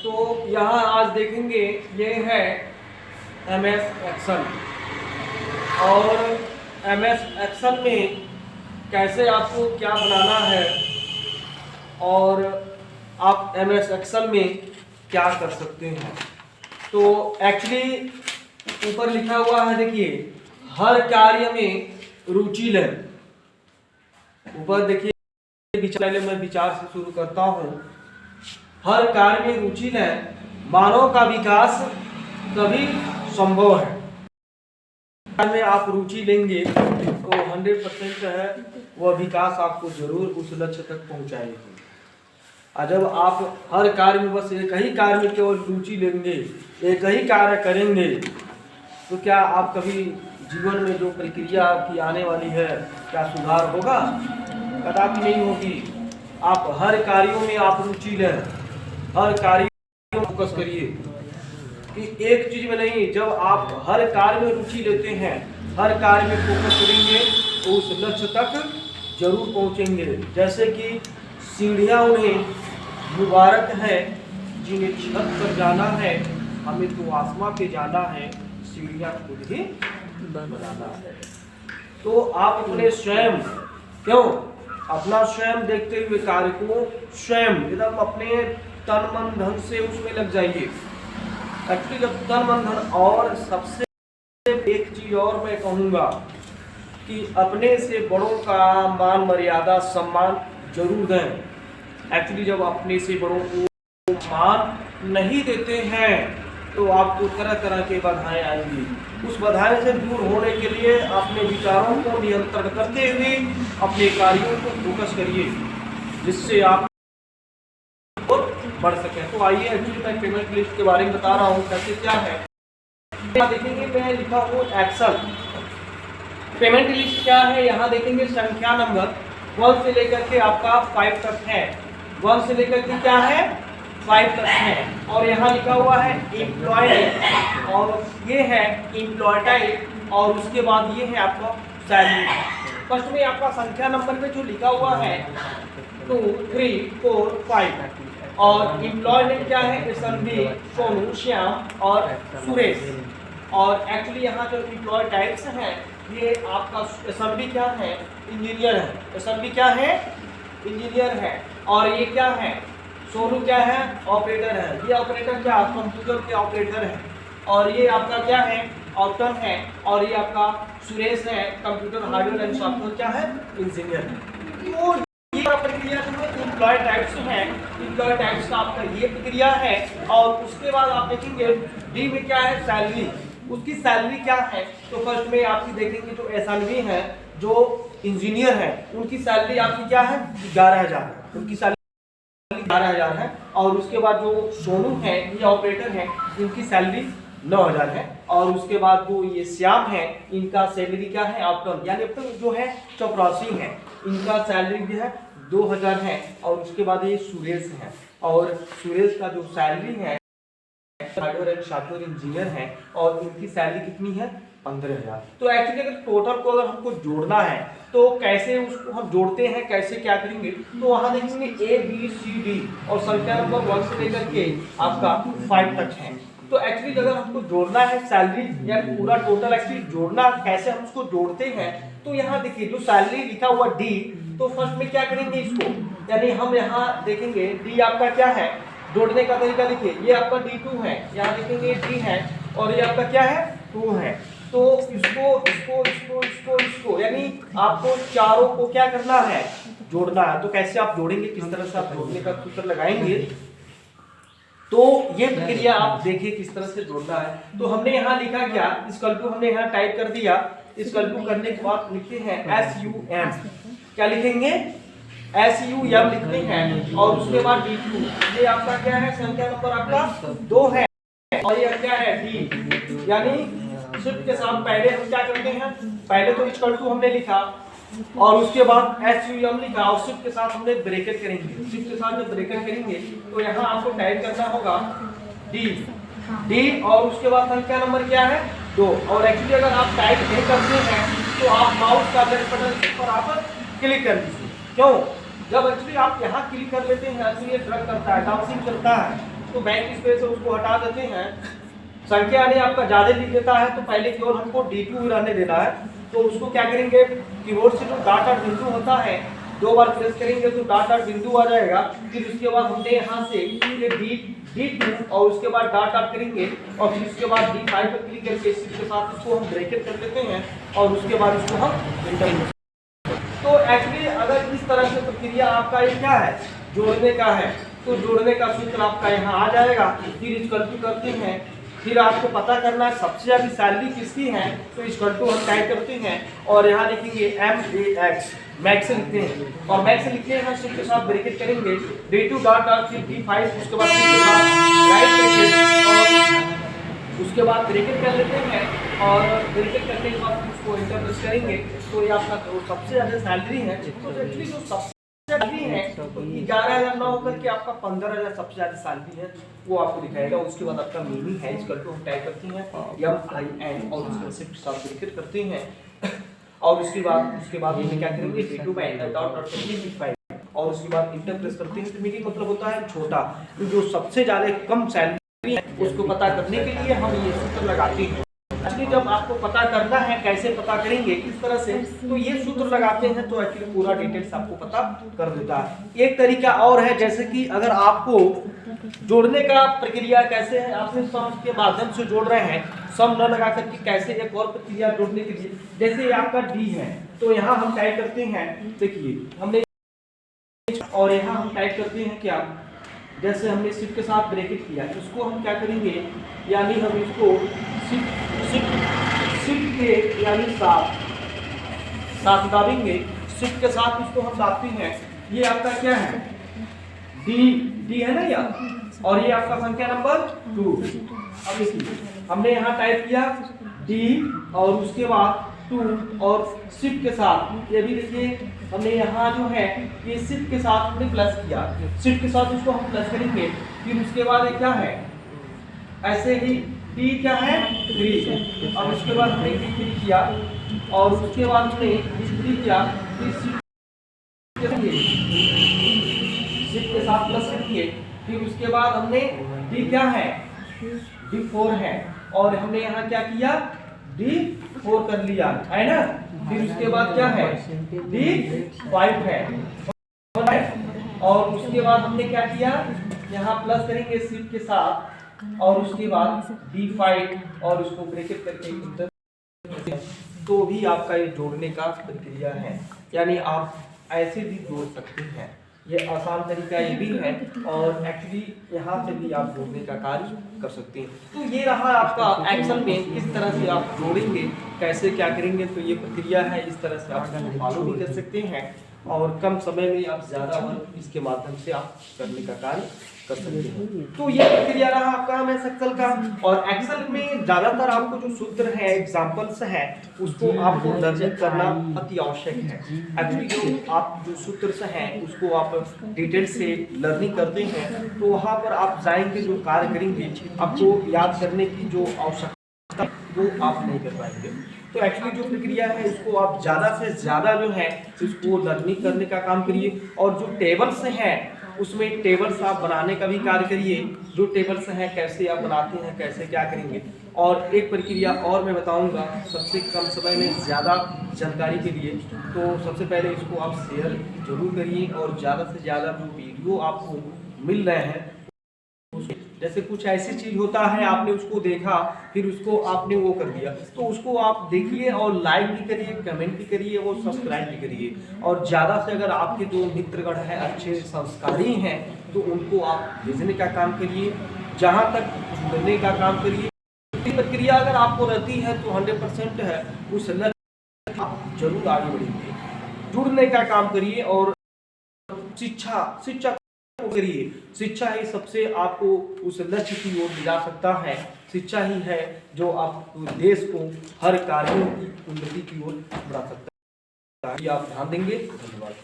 तो यहाँ आज देखेंगे ये है MS एक्सेल और MS एक्सेल में कैसे आपको क्या बनाना है और आप MS एक्सेल में क्या कर सकते हैं। तो एक्चुअली ऊपर लिखा हुआ है, देखिए, हर कार्य में रुचि लें। ऊपर देखिए, पहले मैं विचार से शुरू करता हूँ। हर कार्य में रुचि लें, मानव का विकास तभी संभव है। में आप रुचि लेंगे तो 100% है वह विकास आपको जरूर उस लक्ष्य तक पहुंचाएगी। और जब आप हर कार्य में बस एक ही कार्य में केवल रुचि लेंगे, एक ही कार्य करेंगे, तो क्या आप कभी जीवन में जो प्रक्रिया आपकी आने वाली है क्या सुधार होगा? कदापि नहीं होगी। आप हर कार्यों में आप रुचि लें, हर कार्य में फोकस करिए कि एक चीज में नहीं। जब आप हर कार्य में रुचि लेते हैं, हर कार्य में फोकस करेंगे तो उस लक्ष्य तक जरूर पहुंचेंगे। जैसे कि सीढ़ियां उन्हें मुबारक है जिन्हें छत पर जाना है, हमें तो आसमां पे जाना है, सीढ़ियां खुद ही बनाना है। तो आप अपने स्वयं अपना स्वयं देखते हुए कार्य को स्वयं एकदम अपने तन मन धन से उसमें लग जाइए। एक्चुअली जब तन मन धन, और सबसे एक चीज और मैं कहूँगा कि अपने से बड़ों का मान मर्यादा सम्मान जरूर दें। एक्चुअली जब अपने से बड़ों को मान नहीं देते हैं तो आपको तरह तरह के बाधाएं आएंगी। उस बाधाएं से दूर होने के लिए अपने विचारों को नियंत्रण करते हुए अपने कार्यों को फोकस करिए, जिससे आप बढ़ सके। तो आइए, एक्चुअली मैं पेमेंट लिस्ट के बारे में बता रहा हूँ कैसे क्या है। देखेंगे मैं लिखा हूँ एक्सेल पेमेंट लिस्ट क्या है। यहाँ देखेंगे संख्या नंबर 1 से लेकर के आपका 5 तक है। 1 से लेकर के क्या है 5 तक है। और यहाँ लिखा हुआ है एम्प्लॉय, और ये है एम्प्लॉय टाइप, और उसके बाद ये है आपका सैलरी। फर्स्ट में आपका संख्या नंबर में जो लिखा हुआ है 2, 3, 4, 5, और एम्प्लॉय नेम क्या है SNB, सोनू, श्याम और सुरेश। और एक्चुअली यहाँ जो एम्प्लॉय टाइप्स हैं ये आपका SNB क्या है इंजीनियर है, SNB क्या है इंजीनियर है, और ये क्या है सोनू क्या है ऑपरेटर है। ये ऑपरेटर क्या कंप्यूटर के ऑपरेटर है, और ये आपका क्या है ऑप्टन है, और ये आपका सुरेश है कंप्यूटर हार्डवेयर एंड सॉफ्टवेयर क्या है इंजीनियर है। तो ये प्रक्रिया जो है एम्प्लॉय टाइप्स है, एम्प्लॉय टाइप्स का आपका ये प्रक्रिया है। और उसके बाद आप देखेंगे डी में क्या है सैलरी, उसकी सैलरी क्या है। तो फर्स्ट में आपकी देखेंगे जो SNB है जो इंजीनियर है उनकी सैलरी आपकी क्या है 11,000 है, उनकी सैलरी 11,000 है। और उसके बाद जो सोनू है ये ऑपरेटर है, इनकी सैलरी 9,000 है। और उसके बाद जो ये श्याम है इनका सैलरी क्या है ऑप्टन यानी अब तक जो है चपरासी है, इनका सैलरी भी है 2,000 है। और उसके बाद ये सुरेश है, और सुरेश का जो सैलरी है हार्डवेयर एंड सॉफ्टवेयर इंजीनियर है, और इनकी सैलरी कितनी है 15,000। तो एक्चुअली अगर टोटल को अगर हमको जोड़ना है तो कैसे उसको हम जोड़ते हैं, कैसे क्या करेंगे। तो वहाँ देखेंगे ABCD और संख्या नंबर 1 से लेकर के आपका 5 तक है। तो एक्चुअली अगर हमको जोड़ना है सैलरी या पूरा टोटल एक्चुअली जोड़ना कैसे हम उसको जोड़ते हैं। तो यहाँ देखिए जो सैलरी लिखा हुआ D, तो फर्स्ट में क्या करेंगे इसको, यानी हम यहाँ देखेंगे D आपका क्या है जोड़ने का तरीका। देखिए ये आपका D2 है, यहाँ देखेंगे D है, और ये आपका क्या है 2 है। तो इसको इसको इसको इसको इसको यानी आपको चारों को क्या करना है जोड़ना है। तो कैसे आप जोड़ेंगे, किस तरह से आप जोड़ने का सूत्र लगाएंगे, तो ये प्रक्रिया आप देखिए किस तरह से जोड़ना है। तो हमने यहाँ लिखा क्या, इक्वल टू हमने यहाँ टाइप कर दिया। इक्वल टू करने के बाद लिखते हैं SUM, क्या लिखेंगे SUM लिखते हैं। और उसके बाद D2, ये आपका क्या है संख्या नंबर आपका 2 है, और ये क्या है D, यानी शिफ्ट के साथ पहले हम क्या करते हैं, पहले तो इक्वल टू हमने लिखा और उसके बाद SUM लिखा, और शिफ्ट के साथ हमने ब्रैकेट करेंगे। शिफ्ट के साथ जब ब्रैकेट करेंगे तो यहाँ आपको टाइप करना होगा D, और उसके बाद संख्या नंबर क्या है 2। और एक्चुअली अगर आप टाइप नहीं करते हैं तो आप माउस का लेफ्ट बटन पर आप क्लिक कर दीजिए। क्यों, जब एक्चुअली आप यहाँ क्लिक कर लेते हैं तो ये ड्रैग करता है, डाउनसिंग चलता है, तो बैंक स्पेस है उसको हटा देते हैं। संख्या ने आपका ज़्यादा लिख देता है तो पहले केवल हमको D2 रहने देना है। तो उसको क्या करेंगे, कीबोर्ड से जो डॉट डॉट बिंदु होता है 2 बार प्रेस करेंगे तो डॉट डॉट बिंदु आ जाएगा। फिर उसके बाद हमने यहाँ से D2 और उसके बाद डॉट डॉट करेंगे और फिर उसके बाद D5 पर क्लिक करके इसके साथ इसको हम ब्रैकेट कर लेते हैं और उसके बाद इसको हम इंटर। तो एक्चुअली अगर इस तरह से प्रक्रिया आपका ये क्या है, जोड़ने का है, तो जोड़ने का सूत्र आपका यहाँ आ जाएगा। फिर इक्वल टू करते हैं, फिर आपको पता करना है सबसे ज़्यादा सैलरी किसकी है, तो इक्वल टू हम टाइप करते हैं और यहाँ लिखेंगे MAX, मैक्स लिखते हैं और मैक्स लिखते हैं शिफ्ट के साथ ब्रैकेट करेंगे D2 डॉट डॉट फिर D5 उसके बाद राइट ब्रैकेट और उसके बाद ब्रैकेट कर लेते हैं और ब्रैकेट करने के बाद उसको इंटर प्रेस करेंगे। तो ये आपका जो सबसे ज़्यादा सैलरी है, तो एक्चुअली जो सबसे सैलरी है तो 11,000 ना होकर के आपका 15,000 सबसे ज़्यादा सैलरी है वो आपको दिखाएगा। उसके बाद आपका मीनिंग है इसका तो हम टाइप करते हैं MIN और उसके शिफ्ट के साथ ब्रैकेट करते हैं और उसके बाद हम क्या करेंगे D2 में डॉट डॉट करके D5 और उसके बाद इंटर प्रेस करते हैं। तो मीनिंग मतलब होता है छोटा, तो जो सबसे ज़्यादा कम सैलरी है उसको पता करने के लिए हम ये सूत्र लगाते हैं। एक्चुअली जब आपको पता करना है कैसे पता करेंगे किस तरह से, तो ये सूत्र लगाते हैं तो एक्चुअली पूरा डिटेल्स आपको पता कर देता है। एक तरीका और है, जैसे कि अगर आपको जोड़ने का प्रक्रिया कैसे है, आपने सम के माध्यम से जोड़ रहे हैं, सम न लगा करके कैसे एक और प्रक्रिया जोड़ने के लिए, जैसे ये आपका D है तो यहाँ हम टाइप करते हैं, देखिए हमने और यहाँ हम टाइप करते हैं क्या, जैसे हमने शिफ्ट के साथ ब्रैकेट किया उसको हम क्या करेंगे, यानी हम इसको शिफ्ट के यानी साथ दाबेंगे, शिफ्ट के साथ उसको हम दाबते हैं। ये आपका क्या है D है ना या, और ये आपका संख्या नंबर 2। अब देखिए हमने यहाँ टाइप किया D और उसके बाद 2 और शिफ्ट के साथ, ये भी देखिए हमने यहाँ जो है ये शिफ्ट के साथ हमने प्लस किया, शिफ्ट के साथ उसको हम प्लस करेंगे। फिर उसके बाद ये क्या है, ऐसे ही D क्या है 3, और उसके बाद हमने D3 किया और उसके बाद हमने D3 किया, फिर शिफ्ट के साथ प्लस करेंगे। फिर उसके बाद हमने D क्या है D4 है और हमने यहाँ क्या किया D4 कर लिया है ना। फिर उसके बाद क्या है D5 है और उसके बाद हमने क्या किया, यहाँ प्लस करेंगे शिफ्ट के साथ और उसके बाद D5 और उसको ब्रैकेट करके तो भी आपका ये जोड़ने का प्रक्रिया है। यानी आप ऐसे भी जोड़ सकते हैं, ये आसान तरीका ये भी है और एक्चुअली यहाँ से भी आप जोड़ने का कार्य कर सकते हैं। तो ये रहा आपका एक्सेल में किस तरह से आप जोड़ेंगे, कैसे क्या करेंगे, तो ये प्रक्रिया है, इस तरह से आप फॉलो भी कर सकते हैं और कम समय में आप ज़्यादा वर्क इसके माध्यम से आप करने का कार्य कर सकते हैं। तो ये प्रक्रिया रहा आपका एक्सेल का। और एक्सेल में ज़्यादातर आपको जो सूत्र है, एग्जाम्पल्स है, उसको आपको लर्निंग करना अति आवश्यक है। एक्चुअली जो आप जो सूत्र हैं उसको आप डिटेल से लर्निंग करते हैं तो वहाँ पर आप जाएंगे, जो कार्य करेंगे आपको याद करने की जो आवश्यकता वो आप नहीं कर पाएंगे। तो एक्चुअली जो प्रक्रिया है इसको आप ज़्यादा से ज़्यादा जो है इसको लर्निंग करने का काम करिए और जो टेबल्स हैं उसमें टेबल्स आप बनाने का भी कार्य करिए। जो टेबल्स हैं कैसे आप बनाते हैं, कैसे क्या करेंगे। और एक प्रक्रिया और मैं बताऊंगा सबसे कम समय में ज़्यादा जानकारी के लिए, तो सबसे पहले इसको आप शेयर जरूर करिए और ज़्यादा से ज़्यादा जो वीडियो आपको मिल रहे हैं, जैसे कुछ ऐसी चीज होता है आपने उसको देखा फिर उसको आपने वो कर दिया, तो उसको आप देखिए और लाइक भी करिए, कमेंट भी करिए और सब्सक्राइब भी करिए। और ज़्यादा से अगर आपके जो मित्रगण हैं अच्छे संस्कारी हैं तो उनको आप भेजने का काम करिए, जहाँ तक जुड़ने का काम करिए। प्रक्रिया अगर आपको रहती है तो 100% है उस लक्ष्य आप जरूर आगे बढ़ेंगे। जुड़ने का काम करिए और शिक्षा करिए। शिक्षा ही सबसे आपको उस लक्ष्य की ओर ले जा सकता है। शिक्षा ही है जो आप देश को हर कार्यों की उन्नति की ओर बढ़ा सकता है। आप ध्यान देंगे। धन्यवाद।